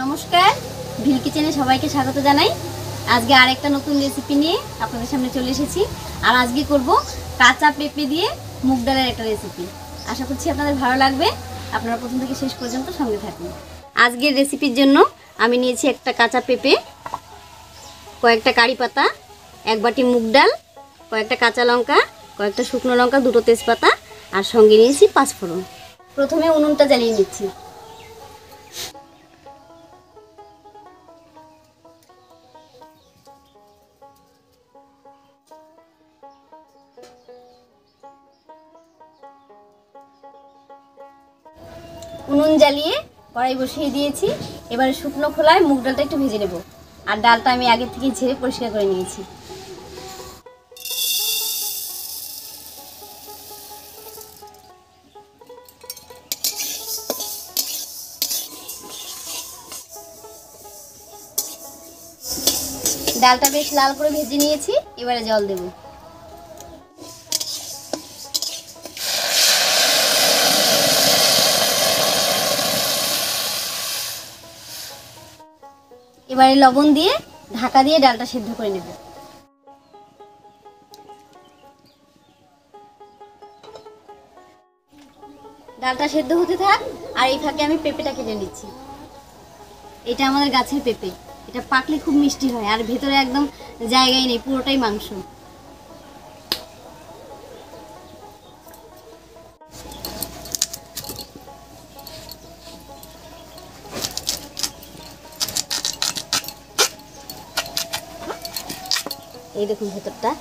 নমস্কার, ভিল কিচেনে সবাইকে স্বাগত জানাই। আজকে আরেকটা নতুন রেসিপি নিয়ে আপনাদের সামনে চলে এসেছি। আর আজকে করব কাঁচা পেঁপে দিয়ে মুগ ডালের একটা রেসিপি। আশা করছি আপনাদের ভালো লাগবে। আপনারা প্রথম থেকে শেষ পর্যন্ত সঙ্গে থাকুন। আজকের রেসিপির জন্য আমি নিয়েছি একটা কাঁচা পেঁপে, কয়েকটা কারি পাতা, এক বাটি মুগ ডাল, কয়েকটা কাঁচা লঙ্কা, কয়েকটা শুকনো লঙ্কা, দুটো তেজপাতা আর সঙ্গে নিয়েছি 5 ফোড়ন। প্রথমে উনুনটা জ্বালিয়ে নিচ্ছি। উনুন জ্বালিয়ে কড়াই বসিয়ে দিয়েছি। এবারে শুকনো খোলায় মুগ ডালটা একটু ভেজে নেব। আর ডালটা আমি আগে থেকে ঝেড়ে পরিষ্কার করে নিয়েছি। ডালটা বেশ লাল করে ভেজে নিয়েছি। এবারে জল দেব। এবারে লবণ দিয়ে ঢাকা দিয়ে ডালটা সেদ্ধ করে নেব। ডালটা সেদ্ধ হতে থাক, আর এই ফাঁকে আমি পেঁপেটা কেটে নিচ্ছি। এটা আমাদের গাছের পেঁপে। এটা পাকলে খুব মিষ্টি হয়, আর ভেতরে একদম জায়গায় নেই, পুরোটাই মাংস। এই দেখুন ভেতরটা।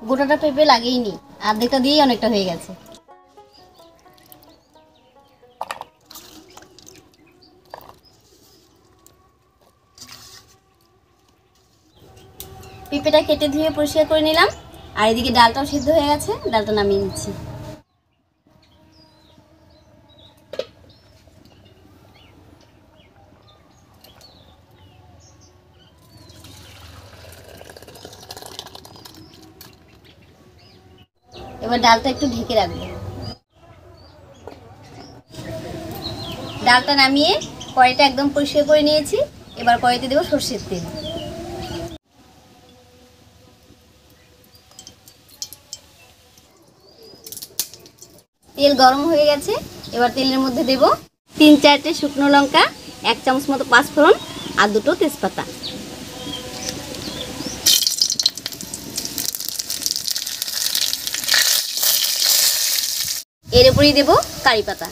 গোটাটা পেঁপে লাগেইনি, অর্ধেকটা দিয়েই অনেকটা হয়ে গেছে। পেঁপেটা কেটে ধুয়ে পরিষ্কার করে নিলাম। আর এদিকে ডালটাও সিদ্ধ হয়ে গেছে, ডালটা নামিয়ে নিচ্ছি। এবার ডালটা একটু ঢেকে রাখবো। ডালটা নামিয়ে কড়াইটা একদম পরিষ্কার করে নিয়েছি। এবার কড়াইতে দেবো সরষের তেল। তেল গরম হয়ে গেছে। এবার তেলের মধ্যে দেব 3-4টে শুকনো লঙ্কা, 1 চামচ মতো 5 ফোড়ন আর 2টো তেজপাতা। এর উপরেই দেব কারি পাতা।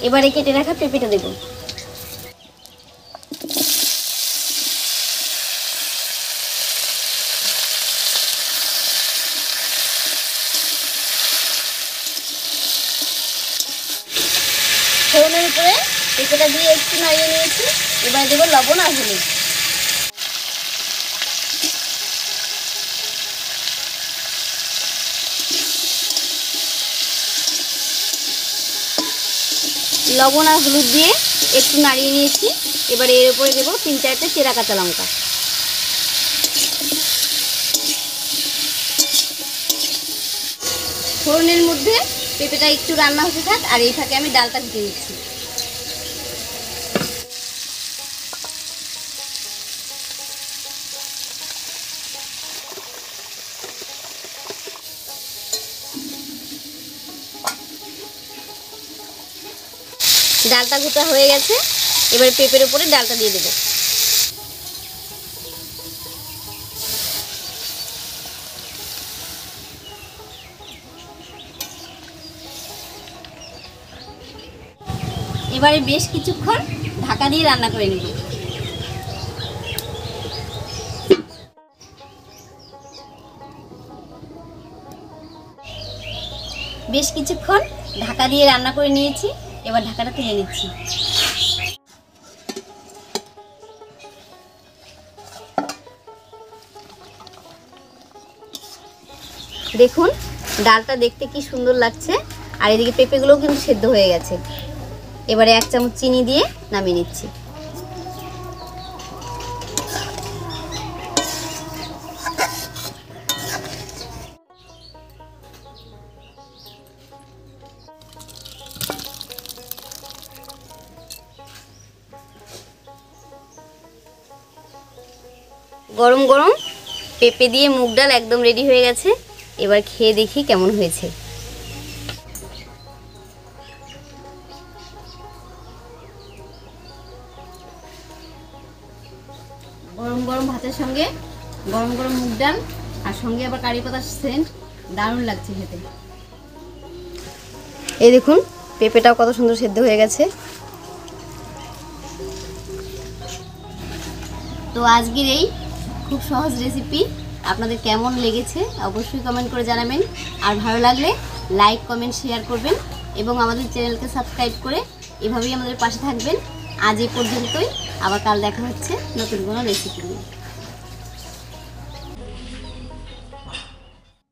এবারে কেটে রাখা পেঁপেটা দেব। ফোড়নের উপরে পেঁপেটা দিয়ে একটু নাড়িয়ে নিয়েছি। এবার দেব লবণ আর হলুদ। লবণ আর হলুদ দিয়ে একটু নাড়িয়ে নিয়েছি। এবার এর উপরে দেব 3-4টে চেরা কাঁচা লঙ্কা। ফোড়নের মধ্যে পেঁপেটা একটু রান্না হতে থাক, আর এই ফাঁকে আমি ডালটা ভেজে নিচ্ছি। ডালটা গোটা হয়ে গেছে। এবারে পেঁপের উপরে ডালটা দিয়ে দেবো। এবারে বেশ কিছুক্ষণ ঢাকা দিয়ে রান্না করে নেব। বেশ কিছুক্ষণ ঢাকা দিয়ে রান্না করে নিয়েছি, এবার ঢাকাটা তুলে নিচ্ছি। দেখুন ডালটা দেখতে কি সুন্দর লাগছে, আর এদিকে পেঁপেগুলোও কিন্তু সেদ্ধ হয়ে গেছে। এবারে 1 চামচ চিনি দিয়ে নামিয়ে নিচ্ছি। গরম গরম পেঁপে দিয়ে মুগ ডাল একদম রেডি হয়ে গেছে। এবার খেয়ে দেখি কেমন হয়েছে। গরম গরম ভাতের সঙ্গে গরম গরম মুগ ডাল, আর সঙ্গে আবার কারি পাতার সেন্ট, দারুণ লাগছে খেতে। এই দেখুন পেঁপেটাও কত সুন্দর সেদ্ধ হয়ে গেছে। তো আজকের এই খুব সহজ রেসিপি আপনাদের কেমন লেগেছে অবশ্যই কমেন্ট করে জানাবেন, আর ভালো লাগলে লাইক কমেন্ট শেয়ার করবেন এবং আমাদের চ্যানেলকে সাবস্ক্রাইব করে এভাবেই আমাদের পাশে থাকবেন। আজ এই পর্যন্তই, আবার কাল দেখা হচ্ছে নতুন কোনো রেসিপি নিয়ে।